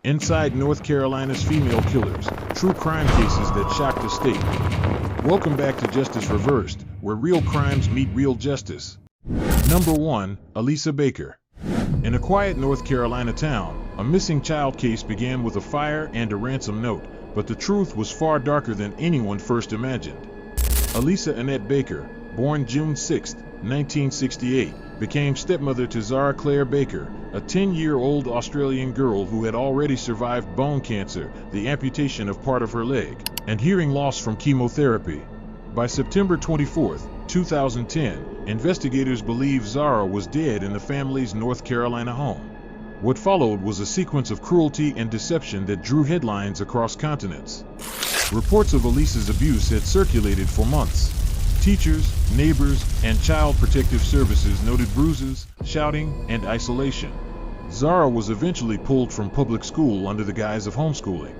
Inside North Carolina's female killers, true crime cases that shocked the state. Welcome back to Justice Reversed, where real crimes meet real justice. Number 1. Elisa Baker. In a quiet North Carolina town, a missing child case began with a fire and a ransom note, but the truth was far darker than anyone first imagined. Elisa Annette Baker, born June 6, 1968, became stepmother to Zara Claire Baker, a 10-year-old Australian girl who had already survived bone cancer, the amputation of part of her leg, and hearing loss from chemotherapy. By September 24, 2010, investigators believe Zara was dead in the family's North Carolina home. What followed was a sequence of cruelty and deception that drew headlines across continents. Reports of Elisa's abuse had circulated for months. Teachers, neighbors, and child protective services noted bruises, shouting, and isolation. Zara was eventually pulled from public school under the guise of homeschooling.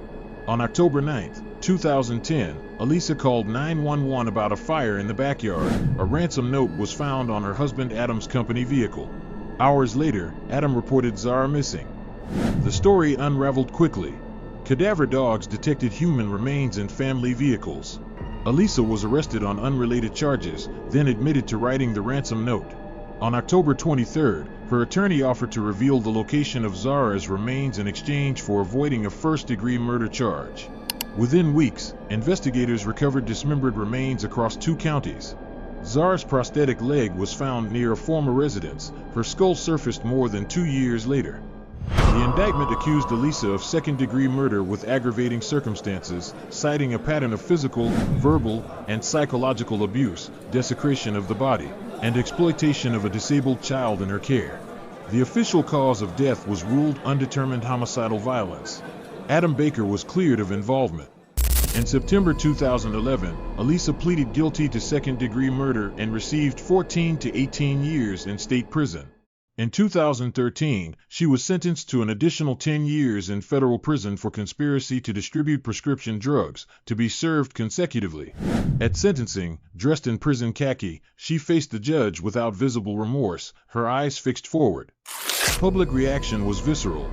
On October 9, 2010, Elisa called 911 about a fire in the backyard. A ransom note was found on her husband Adam's company vehicle. Hours later, Adam reported Zara missing. The story unraveled quickly. Cadaver dogs detected human remains in family vehicles. Elisa was arrested on unrelated charges, then admitted to writing the ransom note. On October 23, her attorney offered to reveal the location of Zara's remains in exchange for avoiding a first-degree murder charge. Within weeks, investigators recovered dismembered remains across 2 counties. Zara's prosthetic leg was found near a former residence. Her skull surfaced more than 2 years later. The indictment accused Elisa of second-degree murder with aggravating circumstances, citing a pattern of physical, verbal, and psychological abuse, desecration of the body, and exploitation of a disabled child in her care. The official cause of death was ruled undetermined homicidal violence. Adam Baker was cleared of involvement. In September 2011, Elisa pleaded guilty to second-degree murder and received 14 to 18 years in state prison. In 2013, she was sentenced to an additional 10 years in federal prison for conspiracy to distribute prescription drugs, to be served consecutively. At sentencing, dressed in prison khaki, she faced the judge without visible remorse, her eyes fixed forward. Public reaction was visceral.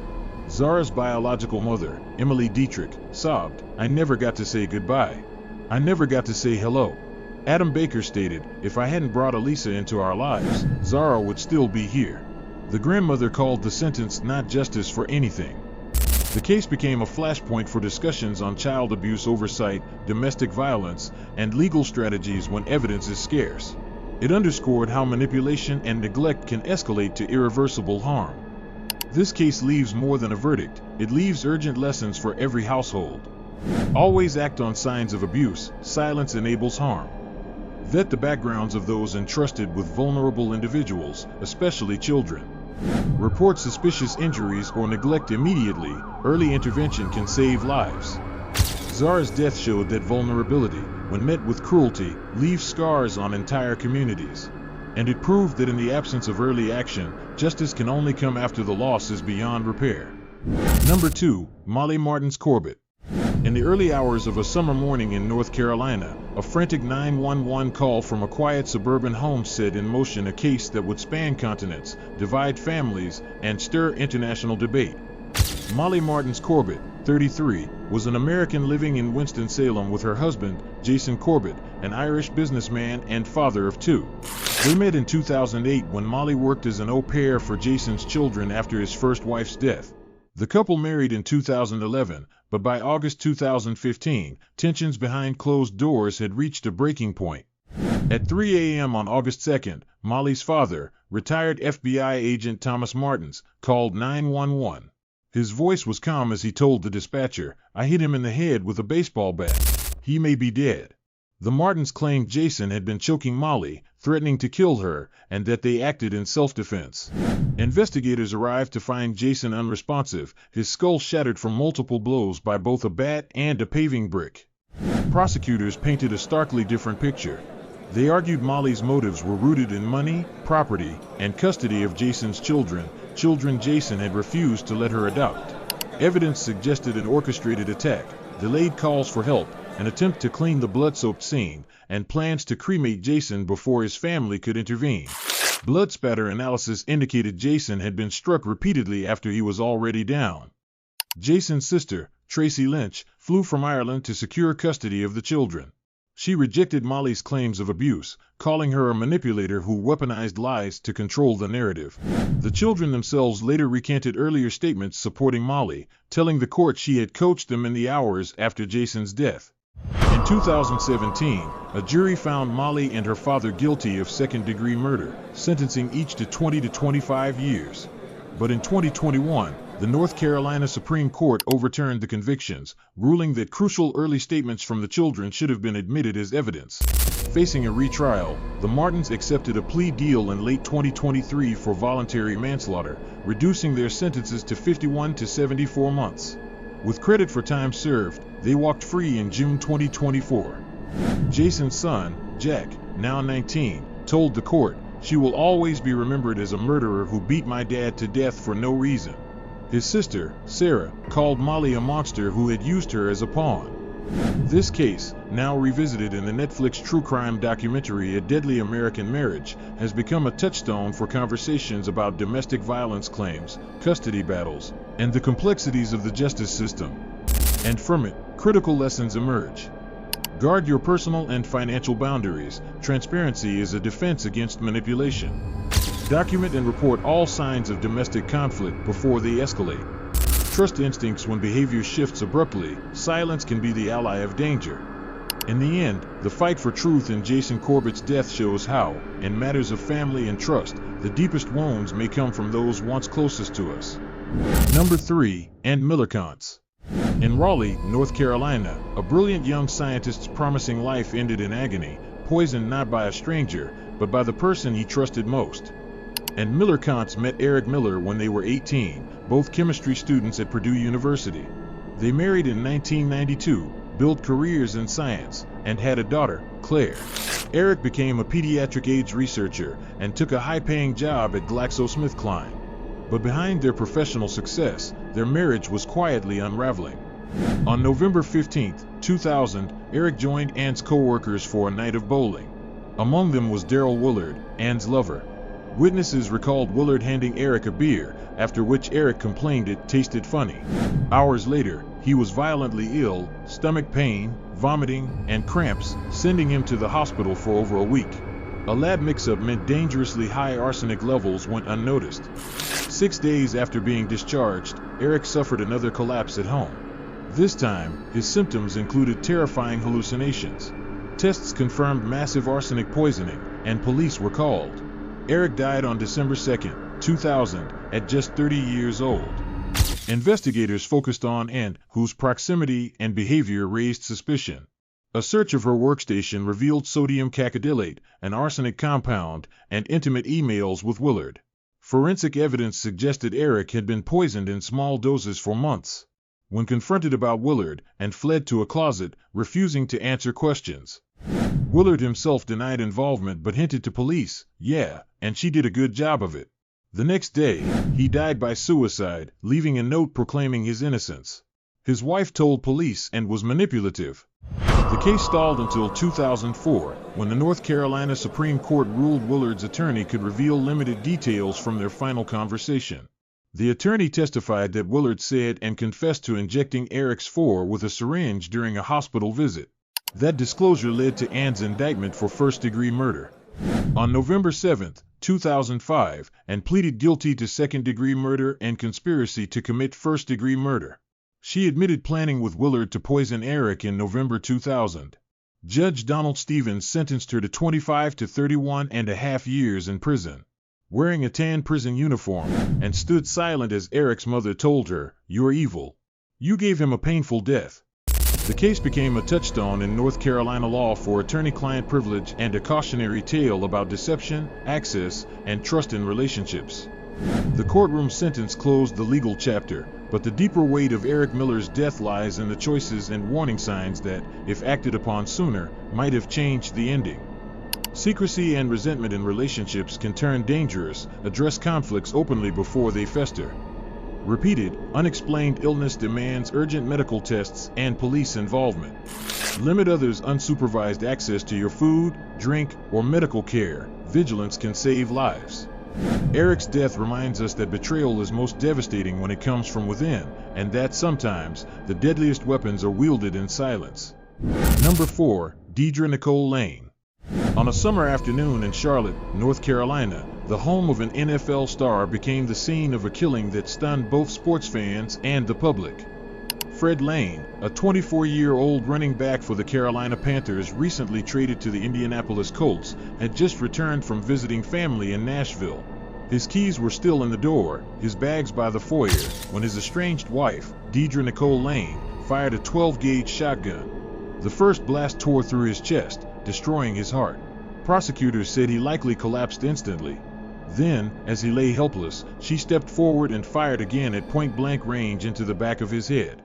Zara's biological mother, Emily Dietrich, sobbed, "I never got to say goodbye. I never got to say hello." Adam Baker stated, "If I hadn't brought Elisa into our lives, Zara would still be here." The grandmother called the sentence not justice for anything. The case became a flashpoint for discussions on child abuse oversight, domestic violence, and legal strategies when evidence is scarce. It underscored how manipulation and neglect can escalate to irreversible harm. This case leaves more than a verdict, it leaves urgent lessons for every household. Always act on signs of abuse, silence enables harm. Vet the backgrounds of those entrusted with vulnerable individuals, especially children. Report suspicious injuries or neglect immediately. Early intervention can save lives. Zara's death showed that vulnerability, when met with cruelty, leaves scars on entire communities. And it proved that in the absence of early action, justice can only come after the loss is beyond repair. Number 2. Molly Martens Corbett. In the early hours of a summer morning in North Carolina, a frantic 911 call from a quiet suburban home set in motion a case that would span continents, divide families, and stir international debate. Molly Martens Corbett, 33, was an American living in Winston-Salem with her husband, Jason Corbett, an Irish businessman and father of 2. They met in 2008 when Molly worked as an au pair for Jason's children after his first wife's death. The couple married in 2011, but by August 2015, tensions behind closed doors had reached a breaking point. At 3 a.m. on August 2nd, Molly's father, retired FBI agent Thomas Martens, called 911. His voice was calm as he told the dispatcher, "I hit him in the head with a baseball bat. He may be dead." The Martens claimed Jason had been choking Molly, threatening to kill her, and that they acted in self-defense. Investigators arrived to find Jason unresponsive, his skull shattered from multiple blows by both a bat and a paving brick. Prosecutors painted a starkly different picture. They argued Molly's motives were rooted in money, property, and custody of Jason's children Jason had refused to let her adopt. Evidence suggested an orchestrated attack, delayed calls for help, an attempt to clean the blood-soaked scene, and plans to cremate Jason before his family could intervene. Blood spatter analysis indicated Jason had been struck repeatedly after he was already down. Jason's sister, Tracy Lynch, flew from Ireland to secure custody of the children. She rejected Molly's claims of abuse, calling her a manipulator who weaponized lies to control the narrative. The children themselves later recanted earlier statements supporting Molly, telling the court she had coached them in the hours after Jason's death. In 2017, a jury found Molly and her father guilty of second-degree murder, sentencing each to 20 to 25 years. But in 2021, the North Carolina Supreme Court overturned the convictions, ruling that crucial early statements from the children should have been admitted as evidence. Facing a retrial, the Martens accepted a plea deal in late 2023 for voluntary manslaughter, reducing their sentences to 51 to 74 months. With credit for time served, they walked free in June 2024. Jason's son, Jack, now 19, told the court, "She will always be remembered as a murderer who beat my dad to death for no reason." His sister, Sarah, called Molly a monster who had used her as a pawn. This case, now revisited in the Netflix true crime documentary A Deadly American Marriage, has become a touchstone for conversations about domestic violence claims, custody battles, and the complexities of the justice system. And from it, critical lessons emerge. Guard your personal and financial boundaries. Transparency is a defense against manipulation. Document and report all signs of domestic conflict before they escalate. Trust instincts when behavior shifts abruptly. Silence can be the ally of danger. In the end, the fight for truth in Jason Corbett's death shows how, in matters of family and trust, the deepest wounds may come from those once closest to us. Number 3, and Miller-Kontz. In Raleigh, North Carolina, a brilliant young scientist's promising life ended in agony, poisoned not by a stranger, but by the person he trusted most. And Miller-Kontz met Eric Miller when they were 18, both chemistry students at Purdue University. They married in 1992, built careers in science, and had a daughter, Claire. Eric became a pediatric AIDS researcher and took a high-paying job at GlaxoSmithKline. But behind their professional success, their marriage was quietly unraveling. On November 15, 2000, Eric joined Ann's co-workers for a night of bowling. Among them was Daryl Willard, Ann's lover. Witnesses recalled Willard handing Eric a beer, after which Eric complained it tasted funny. Hours later, he was violently ill, stomach pain, vomiting, and cramps, sending him to the hospital for over a week. A lab mix-up meant dangerously high arsenic levels went unnoticed. 6 days after being discharged, Eric suffered another collapse at home. This time, his symptoms included terrifying hallucinations. Tests confirmed massive arsenic poisoning, and police were called. Eric died on December 2, 2000, at just 30 years old. Investigators focused on Ann, whose proximity and behavior raised suspicion. A search of her workstation revealed sodium cacodyllate, an arsenic compound, and intimate emails with Willard. Forensic evidence suggested Eric had been poisoned in small doses for months. When confronted about Willard, Ann fled to a closet, refusing to answer questions. Willard himself denied involvement but hinted to police, "Yeah, and she did a good job of it." The next day, he died by suicide, leaving a note proclaiming his innocence. His wife told police and was manipulative. The case stalled until 2004, when the North Carolina Supreme Court ruled Willard's attorney could reveal limited details from their final conversation. The attorney testified that Willard said and confessed to injecting Eric's IV with a syringe during a hospital visit. That disclosure led to Ann's indictment for first-degree murder. On November 7, 2005, Ann pleaded guilty to second-degree murder and conspiracy to commit first-degree murder. She admitted planning with Willard to poison Eric in November 2000. Judge Donald Stevens sentenced her to 25 to 31.5 years in prison. Wearing a tan prison uniform, and stood silent as Eric's mother told her, "You're evil. You gave him a painful death." The case became a touchstone in North Carolina law for attorney-client privilege and a cautionary tale about deception, access, and trust in relationships. The courtroom sentence closed the legal chapter, but the deeper weight of Eric Miller's death lies in the choices and warning signs that, if acted upon sooner, might have changed the ending. Secrecy and resentment in relationships can turn dangerous. Address conflicts openly before they fester. Repeated, unexplained illness demands urgent medical tests and police involvement. Limit others' unsupervised access to your food, drink, or medical care. Vigilance can save lives. Eric's death reminds us that betrayal is most devastating when it comes from within, and that sometimes the deadliest weapons are wielded in silence. Number 4. Deidra Nichole Lane. On a summer afternoon in Charlotte, North Carolina, the home of an NFL star became the scene of a killing that stunned both sports fans and the public. Fred Lane, a 24-year-old running back for the Carolina Panthers recently traded to the Indianapolis Colts, had just returned from visiting family in Nashville. His keys were still in the door, his bags by the foyer, when his estranged wife, Deidra Nichole Lane, fired a 12-gauge shotgun. The first blast tore through his chest, destroying his heart. Prosecutors said he likely collapsed instantly. Then, as he lay helpless, she stepped forward and fired again at point-blank range into the back of his head.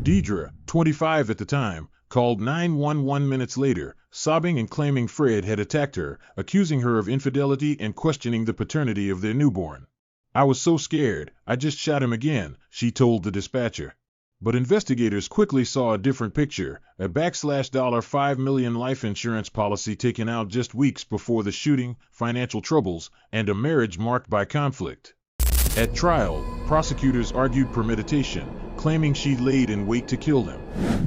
Deidra, 25 at the time, called 911 minutes later, sobbing and claiming Fred had attacked her, accusing her of infidelity and questioning the paternity of their newborn. "I was so scared, I just shot him again," she told the dispatcher. But investigators quickly saw a different picture, a $5 million life insurance policy taken out just weeks before the shooting, financial troubles, and a marriage marked by conflict. At trial, prosecutors argued premeditation, claiming she laid in wait to kill him.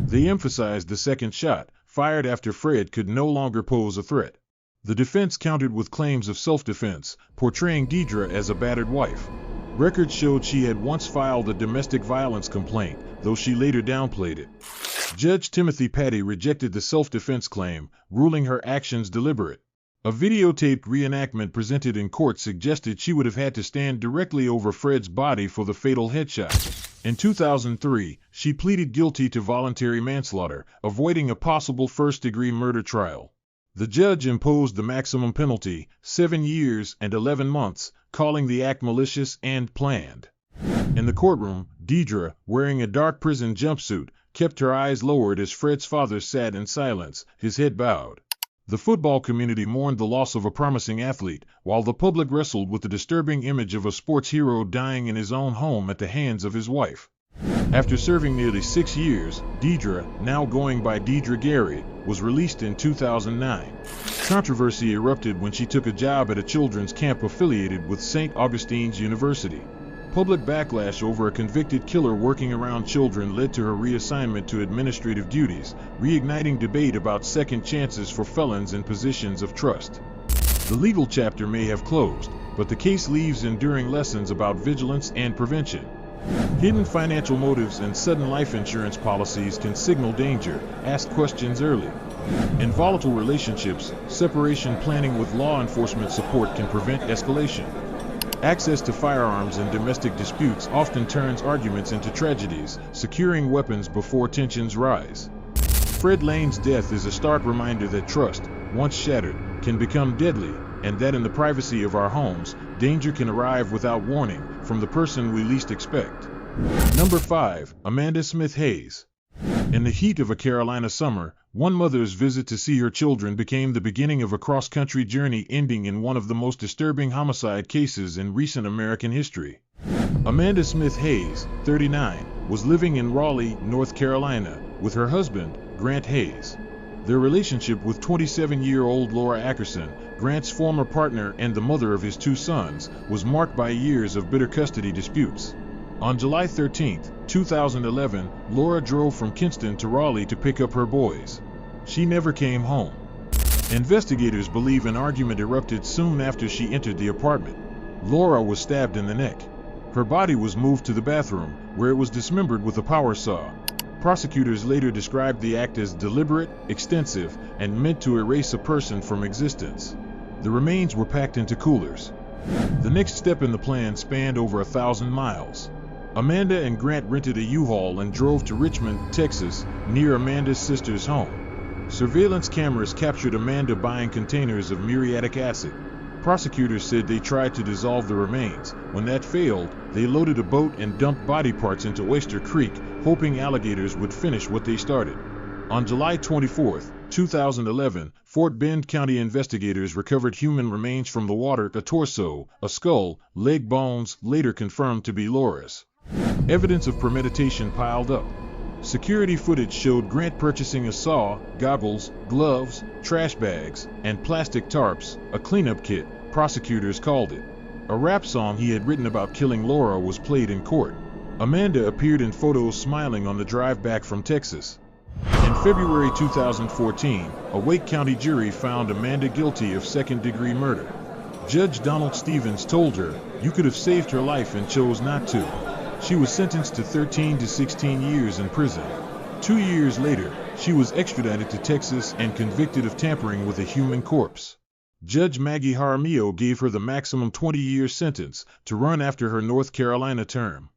They emphasized the second shot, fired after Fred could no longer pose a threat. The defense countered with claims of self-defense, portraying Deidra as a battered wife. Records showed she had once filed a domestic violence complaint, though she later downplayed it. Judge Timothy Patty rejected the self-defense claim, ruling her actions deliberate. A videotaped reenactment presented in court suggested she would have had to stand directly over Fred's body for the fatal headshot. In 2003, she pleaded guilty to voluntary manslaughter, avoiding a possible first-degree murder trial. The judge imposed the maximum penalty, 7 years and 11 months, calling the act malicious and planned. In the courtroom, Deidra, wearing a dark prison jumpsuit, kept her eyes lowered as Fred's father sat in silence, his head bowed. The football community mourned the loss of a promising athlete, while the public wrestled with the disturbing image of a sports hero dying in his own home at the hands of his wife. After serving nearly 6 years, Deidra, now going by Deidra Gary, was released in 2009. Controversy erupted when she took a job at a children's camp affiliated with St. Augustine's University. Public backlash over a convicted killer working around children led to her reassignment to administrative duties, reigniting debate about second chances for felons in positions of trust. The legal chapter may have closed, but the case leaves enduring lessons about vigilance and prevention. Hidden financial motives and sudden life insurance policies can signal danger. Ask questions early. In volatile relationships, separation planning with law enforcement support can prevent escalation. Access to firearms in domestic disputes often turns arguments into tragedies, securing weapons before tensions rise. Fred Lane's death is a stark reminder that trust, once shattered, can become deadly, and that in the privacy of our homes, danger can arrive without warning from the person we least expect. Number 5. Amanda Smith Hayes. In the heat of a Carolina summer, one mother's visit to see her children became the beginning of a cross-country journey ending in one of the most disturbing homicide cases in recent American history. Amanda Smith Hayes, 39, was living in Raleigh, North Carolina, with her husband, Grant Hayes. Their relationship with 27-year-old Laura Ackerson, Grant's former partner and the mother of his 2 sons, was marked by years of bitter custody disputes. On July 13, 2011, Laura drove from Kinston to Raleigh to pick up her boys. She never came home. Investigators believe an argument erupted soon after she entered the apartment. Laura was stabbed in the neck. Her body was moved to the bathroom, where it was dismembered with a power saw. Prosecutors later described the act as deliberate, extensive, and meant to erase a person from existence. The remains were packed into coolers. The next step in the plan spanned over 1,000 miles. Amanda and Grant rented a U-Haul and drove to Richmond, Texas, near Amanda's sister's home. Surveillance cameras captured Amanda buying containers of muriatic acid. Prosecutors said they tried to dissolve the remains. When that failed, they loaded a boat and dumped body parts into Oyster Creek, hoping alligators would finish what they started. On July 24, 2011, Fort Bend County investigators recovered human remains from the water, a torso, a skull, leg bones, later confirmed to be Laura's. Evidence of premeditation piled up. Security footage showed Grant purchasing a saw, goggles, gloves, trash bags, and plastic tarps, a cleanup kit, prosecutors called it. A rap song he had written about killing Laura was played in court. Amanda appeared in photos smiling on the drive back from Texas. In February 2014, a Wake County jury found Amanda guilty of second-degree murder. Judge Donald Stevens told her, "You could have saved her life and chose not to." She was sentenced to 13 to 16 years in prison. 2 years later, she was extradited to Texas and convicted of tampering with a human corpse. Judge Maggie Jaramillo gave her the maximum 20-year sentence to run after her North Carolina term.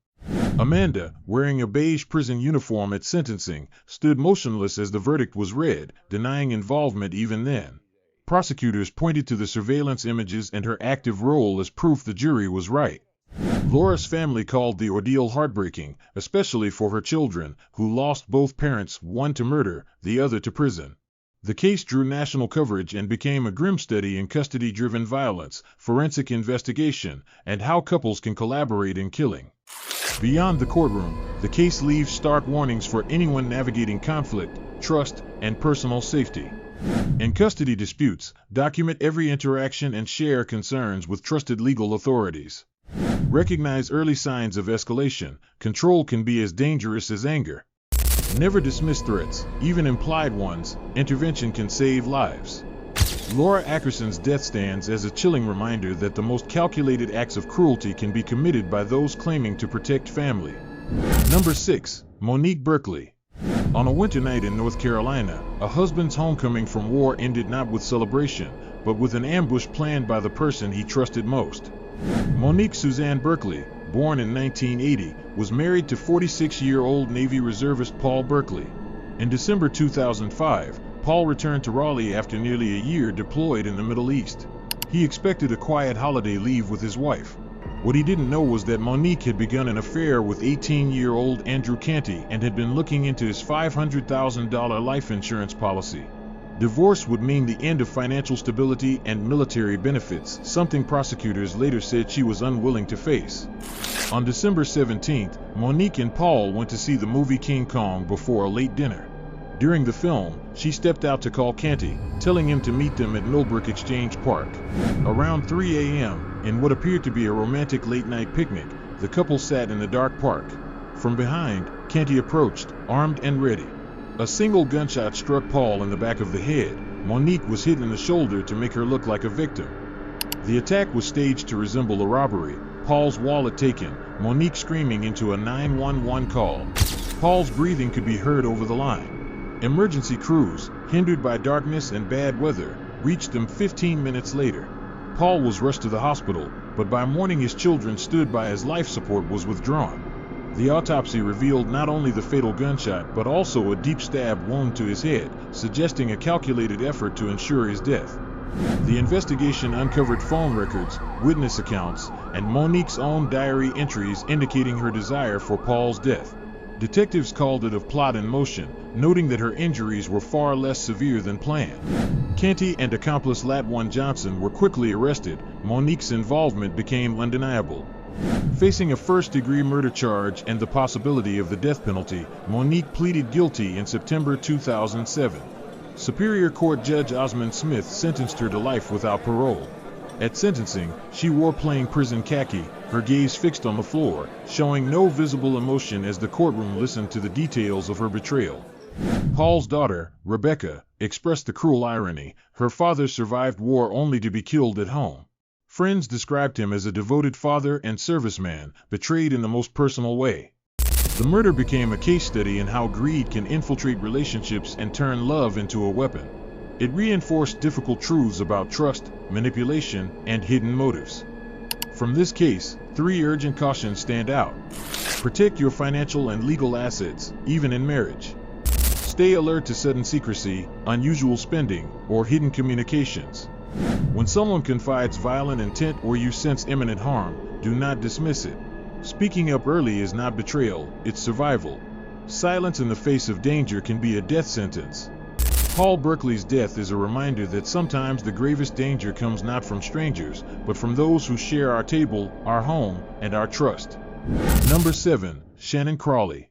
Amanda, wearing a beige prison uniform at sentencing, stood motionless as the verdict was read, denying involvement even then. Prosecutors pointed to the surveillance images and her active role as proof the jury was right. Laura's family called the ordeal heartbreaking, especially for her children, who lost both parents, one to murder, the other to prison. The case drew national coverage and became a grim study in custody-driven violence, forensic investigation, and how couples can collaborate in killing. Beyond the courtroom, the case leaves stark warnings for anyone navigating conflict, trust, and personal safety. In custody disputes, document every interaction and share concerns with trusted legal authorities. Recognize early signs of escalation. Control can be as dangerous as anger. Never dismiss threats, even implied ones. Intervention can save lives. Laura Ackerson's death stands as a chilling reminder that the most calculated acts of cruelty can be committed by those claiming to protect family. Number 6. Monique Berkley. On a winter night in North Carolina, a husband's homecoming from war ended not with celebration, but with an ambush planned by the person he trusted most. Monique Suzanne Berkley, born in 1980, was married to 46-year-old Navy reservist Paul Berkley. In December 2005, Paul returned to Raleigh after nearly a year deployed in the Middle East. He expected a quiet holiday leave with his wife. What he didn't know was that Monique had begun an affair with 18-year-old Andrew Canty and had been looking into his $500,000 life insurance policy. Divorce would mean the end of financial stability and military benefits, something prosecutors later said she was unwilling to face. On December 17th, Monique and Paul went to see the movie King Kong before a late dinner. During the film, she stepped out to call Canty, telling him to meet them at Millbrook Exchange Park. Around 3 a.m., in what appeared to be a romantic late-night picnic, the couple sat in the dark park. From behind, Canty approached, armed and ready. A single gunshot struck Paul in the back of the head. Monique was hit in the shoulder to make her look like a victim. The attack was staged to resemble a robbery. Paul's wallet taken, Monique screaming into a 911 call. Paul's breathing could be heard over the line. Emergency crews, hindered by darkness and bad weather, reached them 15 minutes later. Paul was rushed to the hospital, but by morning his children stood by as life support was withdrawn. The autopsy revealed not only the fatal gunshot but also a deep stab wound to his head, suggesting a calculated effort to ensure his death. The investigation uncovered phone records, witness accounts, and Monique's own diary entries indicating her desire for Paul's death. Detectives called it a plot in motion, noting that her injuries were far less severe than planned. Canty and accomplice Latwan Johnson were quickly arrested. Monique's involvement became undeniable. Facing a first-degree murder charge and the possibility of the death penalty, Monique pleaded guilty in September 2007. Superior Court Judge Osmond Smith sentenced her to life without parole. At sentencing, she wore plain prison khaki, her gaze fixed on the floor, showing no visible emotion as the courtroom listened to the details of her betrayal. Paul's daughter, Rebecca, expressed the cruel irony. Her father survived war only to be killed at home. Friends described him as a devoted father and serviceman, betrayed in the most personal way. The murder became a case study in how greed can infiltrate relationships and turn love into a weapon. It reinforced difficult truths about trust, manipulation, and hidden motives. From this case, 3 urgent cautions stand out. Protect your financial and legal assets, even in marriage. Stay alert to sudden secrecy, unusual spending, or hidden communications. When someone confides violent intent or you sense imminent harm, do not dismiss it. Speaking up early is not betrayal, it's survival. Silence in the face of danger can be a death sentence. Paul Berkley's death is a reminder that sometimes the gravest danger comes not from strangers, but from those who share our table, our home, and our trust. Number 7. Shannon Crawley.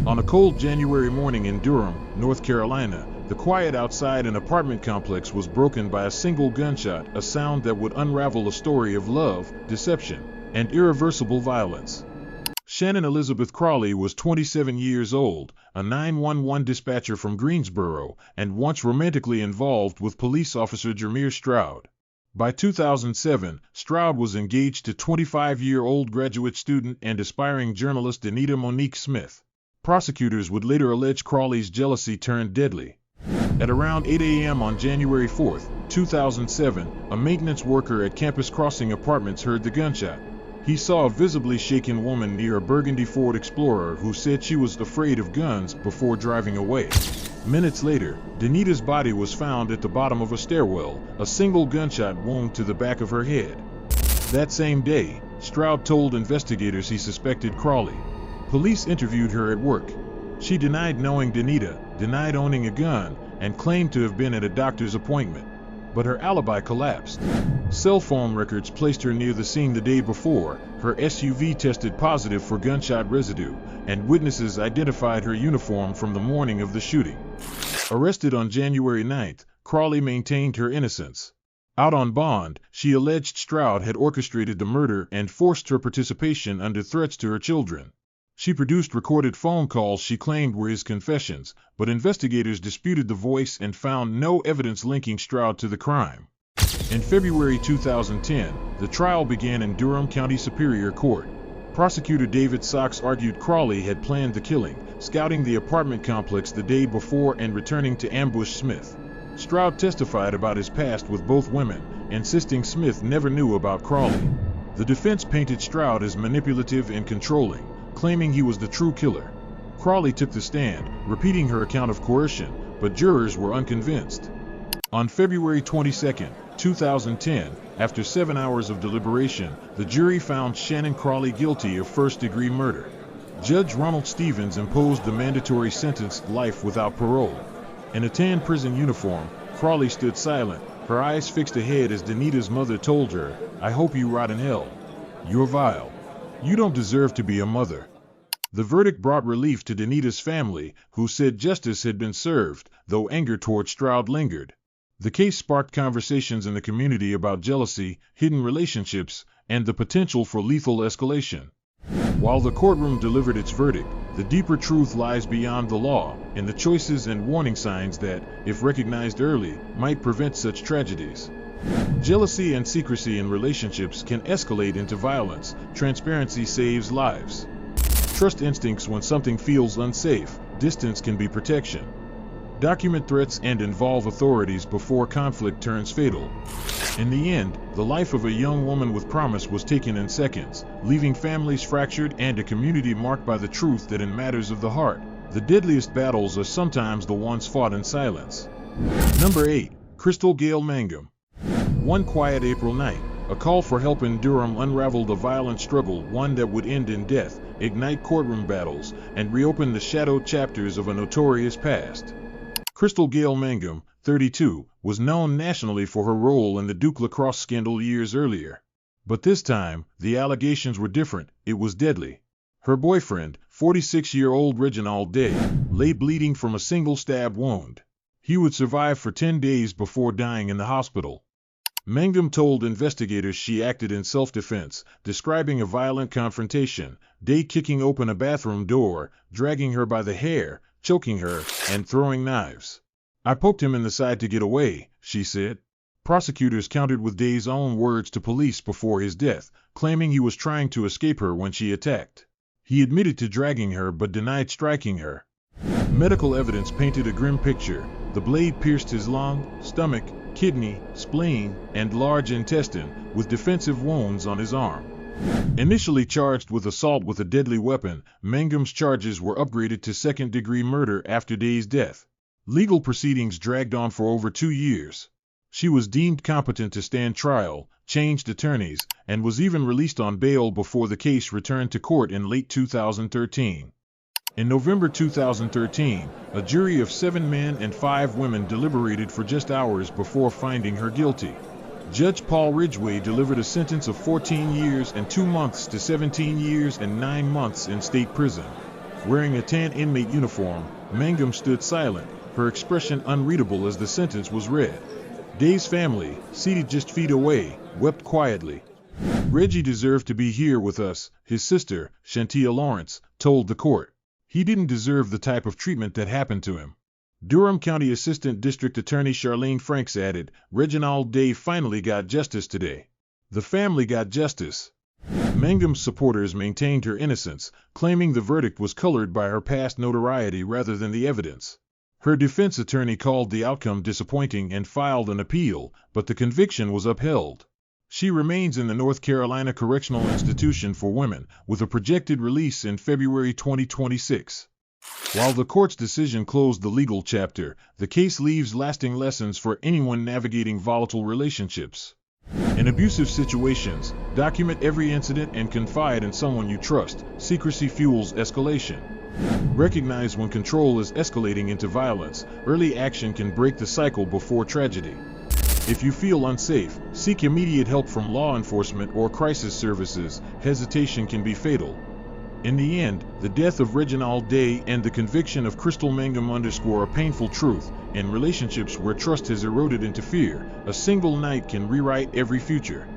On a cold January morning in Durham, North Carolina, The quiet outside an apartment complex was broken by a single gunshot, a sound that would unravel a story of love, deception, and irreversible violence. Shannon Elizabeth Crawley was 27 years old, a 911 dispatcher from Greensboro, and once romantically involved with police officer Jameer Stroud. By 2007, Stroud was engaged to 25-year-old graduate student and aspiring journalist Deidra Monique Smith. Prosecutors would later allege Crawley's jealousy turned deadly. At around 8 a.m. on January 4, 2007, a maintenance worker at Campus Crossing Apartments heard the gunshot. He saw a visibly shaken woman near a burgundy Ford Explorer who said she was afraid of guns before driving away. Minutes later, Denida's body was found at the bottom of a stairwell, a single gunshot wound to the back of her head. That same day, Stroud told investigators he suspected Crawley. Police interviewed her at work. She denied knowing Deidra, denied owning a gun, and claimed to have been at a doctor's appointment. But her alibi collapsed. Cell phone records placed her near the scene the day before, her SUV tested positive for gunshot residue, and witnesses identified her uniform from the morning of the shooting. Arrested on January 9th, Crawley maintained her innocence. Out on bond, she alleged Stroud had orchestrated the murder and forced her participation under threats to her children. She produced recorded phone calls she claimed were his confessions, but investigators disputed the voice and found no evidence linking Stroud to the crime. In February 2010, the trial began in Durham County Superior Court. Prosecutor David Sox argued Crawley had planned the killing, scouting the apartment complex the day before and returning to ambush Smith. Stroud testified about his past with both women, insisting Smith never knew about Crawley. The defense painted Stroud as manipulative and controlling, claiming he was the true killer. Crawley took the stand, repeating her account of coercion, but jurors were unconvinced. On February 22, 2010, after 7 hours of deliberation, the jury found Shannon Crawley guilty of first-degree murder. Judge Ronald Stevens imposed the mandatory sentence, life without parole. In a tan prison uniform, Crawley stood silent, her eyes fixed ahead as Denida's mother told her, "I hope you rot in hell. You're vile. You don't deserve to be a mother." The verdict brought relief to Denida's family, who said justice had been served, though anger toward Stroud lingered. The case sparked conversations in the community about jealousy, hidden relationships, and the potential for lethal escalation. While the courtroom delivered its verdict, the deeper truth lies beyond the law, in the choices and warning signs that, if recognized early, might prevent such tragedies. Jealousy and secrecy in relationships can escalate into violence. Transparency saves lives. Trust instincts when something feels unsafe. Distance can be protection. Document threats and involve authorities before conflict turns fatal. In the end, the life of a young woman with promise was taken in seconds, leaving families fractured and a community marked by the truth that in matters of the heart, the deadliest battles are sometimes the ones fought in silence. Number 8. Crystal Gail Mangum. One quiet April night, a call for help in Durham unraveled a violent struggle, one that would end in death, ignite courtroom battles, and reopen the shadowed chapters of a notorious past. Crystal Gail Mangum, 32, was known nationally for her role in the Duke lacrosse scandal years earlier. But this time, the allegations were different. It was deadly. Her boyfriend, 46-year-old Reginald Day, lay bleeding from a single stab wound. He would survive for 10 days before dying in the hospital. Mangum told investigators she acted in self-defense, describing a violent confrontation, Day kicking open a bathroom door, dragging her by the hair, choking her, and throwing knives. "I poked him in the side to get away," she said. Prosecutors countered with Day's own words to police before his death, claiming he was trying to escape her when she attacked. He admitted to dragging her but denied striking her. Medical evidence painted a grim picture. The blade pierced his lung, stomach, kidney, spleen, and large intestine, with defensive wounds on his arm. Initially charged with assault with a deadly weapon, Mangum's charges were upgraded to second-degree murder after Day's death. Legal proceedings dragged on for over 2 years. She was deemed competent to stand trial, changed attorneys, and was even released on bail before the case returned to court in late 2013. In November 2013, a jury of 7 men and 5 women deliberated for just hours before finding her guilty. Judge Paul Ridgway delivered a sentence of 14 years and 2 months to 17 years and 9 months in state prison. Wearing a tan inmate uniform, Mangum stood silent, her expression unreadable as the sentence was read. Day's family, seated just feet away, wept quietly. Reggie deserved to be here with us, his sister, Shantia Lawrence, told the court. He didn't deserve the type of treatment that happened to him. Durham County Assistant District Attorney Charlene Franks added, Reginald Day finally got justice today. The family got justice. Mangum's supporters maintained her innocence, claiming the verdict was colored by her past notoriety rather than the evidence. Her defense attorney called the outcome disappointing and filed an appeal, but the conviction was upheld. She remains in the North Carolina Correctional Institution for Women, with a projected release in February 2026. While the court's decision closed the legal chapter, the case leaves lasting lessons for anyone navigating volatile relationships. In abusive situations, document every incident and confide in someone you trust. Secrecy fuels escalation. Recognize when control is escalating into violence. Early action can break the cycle before tragedy. If you feel unsafe, seek immediate help from law enforcement or crisis services. Hesitation can be fatal. In the end, the death of Reginald Day and the conviction of Crystal Mangum underscore a painful truth. In relationships where trust has eroded into fear, a single night can rewrite every future.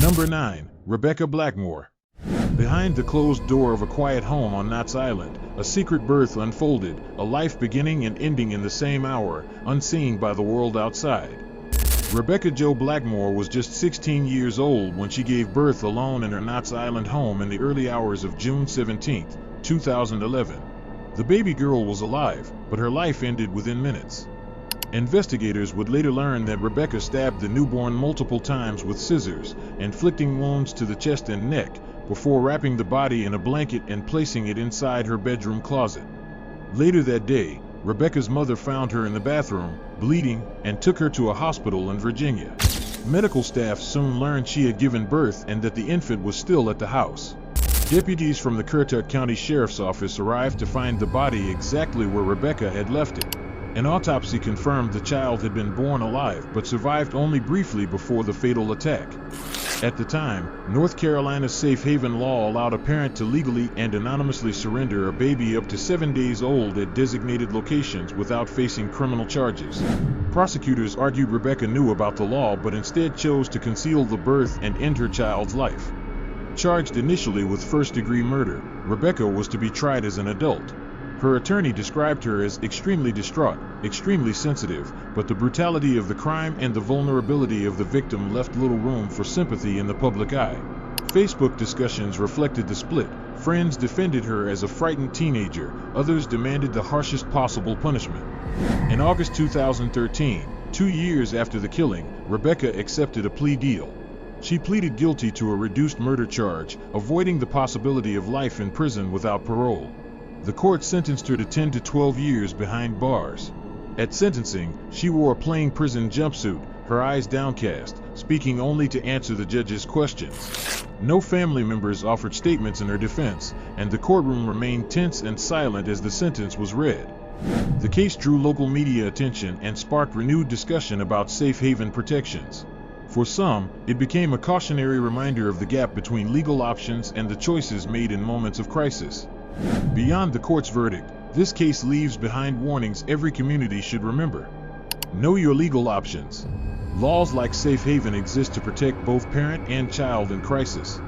Number 9. Rebecca Blackmore. Behind the closed door of a quiet home on Knott's Island, a secret birth unfolded, a life beginning and ending in the same hour, unseen by the world outside. Rebecca Jo Blackmore was just 16 years old when she gave birth alone in her Knott's Island home in the early hours of June 17, 2011. The baby girl was alive, but her life ended within minutes. Investigators would later learn that Rebecca stabbed the newborn multiple times with scissors, inflicting wounds to the chest and neck, before wrapping the body in a blanket and placing it inside her bedroom closet. Later that day, Rebecca's mother found her in the bathroom, bleeding, and took her to a hospital in Virginia. Medical staff soon learned she had given birth and that the infant was still at the house. Deputies from the Currituck County Sheriff's Office arrived to find the body exactly where Rebecca had left it. An autopsy confirmed the child had been born alive but survived only briefly before the fatal attack. At the time, North Carolina's safe haven law allowed a parent to legally and anonymously surrender a baby up to 7 days old at designated locations without facing criminal charges. Prosecutors argued Rebecca knew about the law but instead chose to conceal the birth and end her child's life. Charged initially with first-degree murder, Rebecca was to be tried as an adult. Her attorney described her as extremely distraught, extremely sensitive, but the brutality of the crime and the vulnerability of the victim left little room for sympathy in the public eye. Facebook discussions reflected the split. Friends defended her as a frightened teenager, others demanded the harshest possible punishment. In August 2013, 2 years after the killing, Rebecca accepted a plea deal. She pleaded guilty to a reduced murder charge, avoiding the possibility of life in prison without parole. The court sentenced her to 10 to 12 years behind bars. At sentencing, she wore a plain prison jumpsuit, her eyes downcast, speaking only to answer the judge's questions. No family members offered statements in her defense, and the courtroom remained tense and silent as the sentence was read. The case drew local media attention and sparked renewed discussion about safe haven protections. For some, it became a cautionary reminder of the gap between legal options and the choices made in moments of crisis. Beyond the court's verdict, this case leaves behind warnings every community should remember. Know your legal options. Laws like safe haven exist to protect both parent and child in crisis.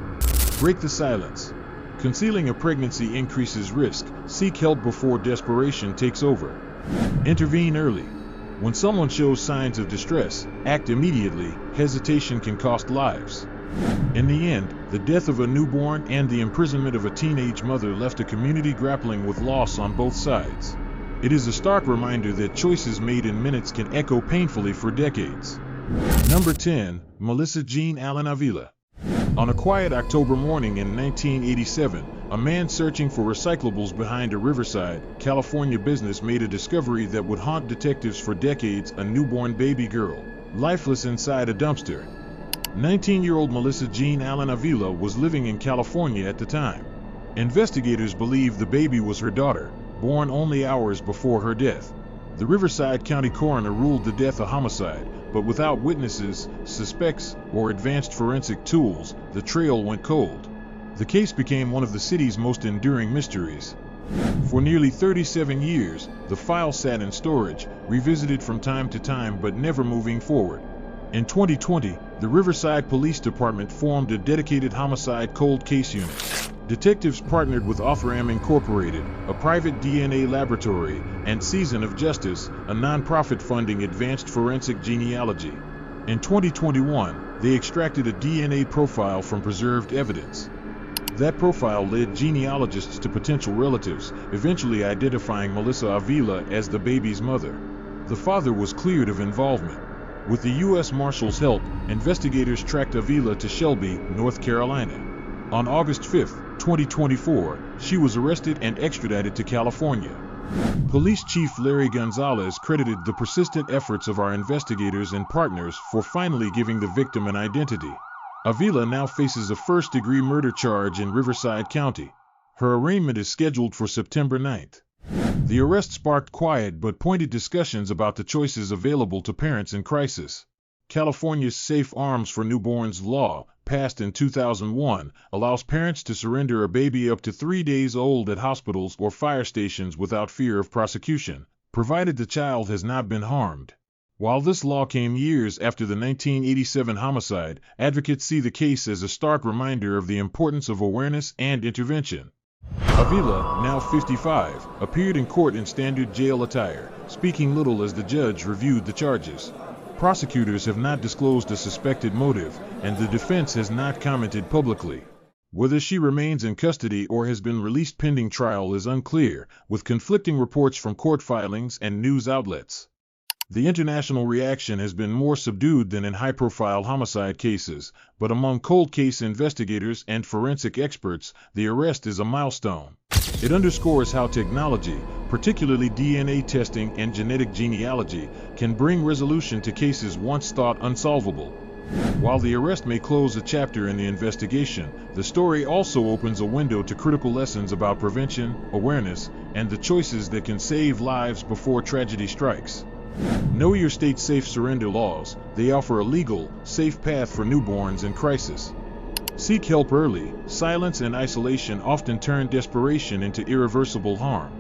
Break the silence. Concealing a pregnancy increases risk. Seek help before desperation takes over. Intervene early. When someone shows signs of distress, act immediately. Hesitation can cost lives. In the end, the death of a newborn and the imprisonment of a teenage mother left a community grappling with loss on both sides. It is a stark reminder that choices made in minutes can echo painfully for decades. Number 10. Melissa Jean Allen Avila. On a quiet October morning in 1987, a man searching for recyclables behind a Riverside, California business made a discovery that would haunt detectives for decades: a newborn baby girl, lifeless inside a dumpster. 19-year-old Melissa Jean Allen Avila was living in California at the time. Investigators believe the baby was her daughter, born only hours before her death. The Riverside County coroner ruled the death a homicide, but without witnesses, suspects, or advanced forensic tools, the trail went cold. The case became one of the city's most enduring mysteries. For nearly 37 years, the file sat in storage, revisited from time to time but never moving forward. In 2020, the Riverside Police Department formed a dedicated homicide cold case unit. Detectives partnered with Othram Incorporated, a private DNA laboratory, and Season of Justice, a nonprofit funding advanced forensic genealogy. In 2021, they extracted a DNA profile from preserved evidence. That profile led genealogists to potential relatives, eventually identifying Melissa Avila as the baby's mother. The father was cleared of involvement. With the U.S. Marshal's help, investigators tracked Avila to Shelby, North Carolina. On August 5, 2024, she was arrested and extradited to California. Police Chief Larry Gonzalez credited the persistent efforts of our investigators and partners for finally giving the victim an identity. Avila now faces a first-degree murder charge in Riverside County. Her arraignment is scheduled for September 9th. The arrest sparked quiet but pointed discussions about the choices available to parents in crisis. California's Safe Arms for Newborns law, passed in 2001, allows parents to surrender a baby up to 3 days old at hospitals or fire stations without fear of prosecution, provided the child has not been harmed. While this law came years after the 1987 homicide, advocates see the case as a stark reminder of the importance of awareness and intervention. Avila, now 55, appeared in court in standard jail attire, speaking little as the judge reviewed the charges. Prosecutors have not disclosed a suspected motive, and the defense has not commented publicly. Whether she remains in custody or has been released pending trial is unclear, with conflicting reports from court filings and news outlets. The international reaction has been more subdued than in high-profile homicide cases, but among cold case investigators and forensic experts, the arrest is a milestone. It underscores how technology, particularly DNA testing and genetic genealogy, can bring resolution to cases once thought unsolvable. While the arrest may close a chapter in the investigation, the story also opens a window to critical lessons about prevention, awareness, and the choices that can save lives before tragedy strikes. Know your state's safe surrender laws. They offer a legal, safe path for newborns in crisis. Seek help early. Silence and isolation often turn desperation into irreversible harm.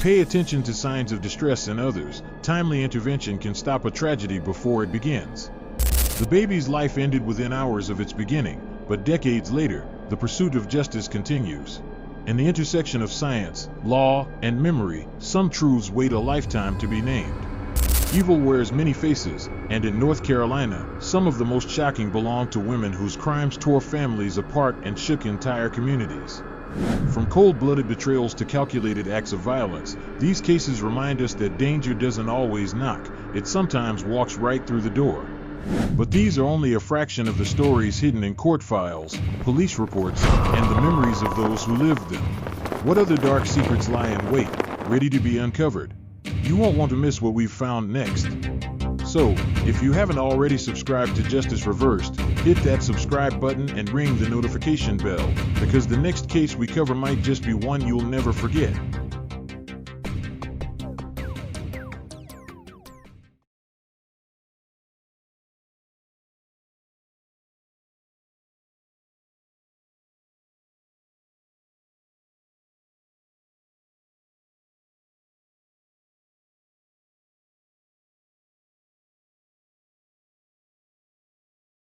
Pay attention to signs of distress in others. Timely intervention can stop a tragedy before it begins. The baby's life ended within hours of its beginning, but decades later, the pursuit of justice continues. In the intersection of science, law, and memory, some truths wait a lifetime to be named. Evil wears many faces, and in North Carolina, some of the most shocking belong to women whose crimes tore families apart and shook entire communities. From cold-blooded betrayals to calculated acts of violence, these cases remind us that danger doesn't always knock, it sometimes walks right through the door. But these are only a fraction of the stories hidden in court files, police reports, and the memories of those who lived them. What other dark secrets lie in wait, ready to be uncovered? You won't want to miss what we've found next. So, if you haven't already subscribed to Justice Reversed, hit that subscribe button and ring the notification bell, because the next case we cover might just be one you'll never forget.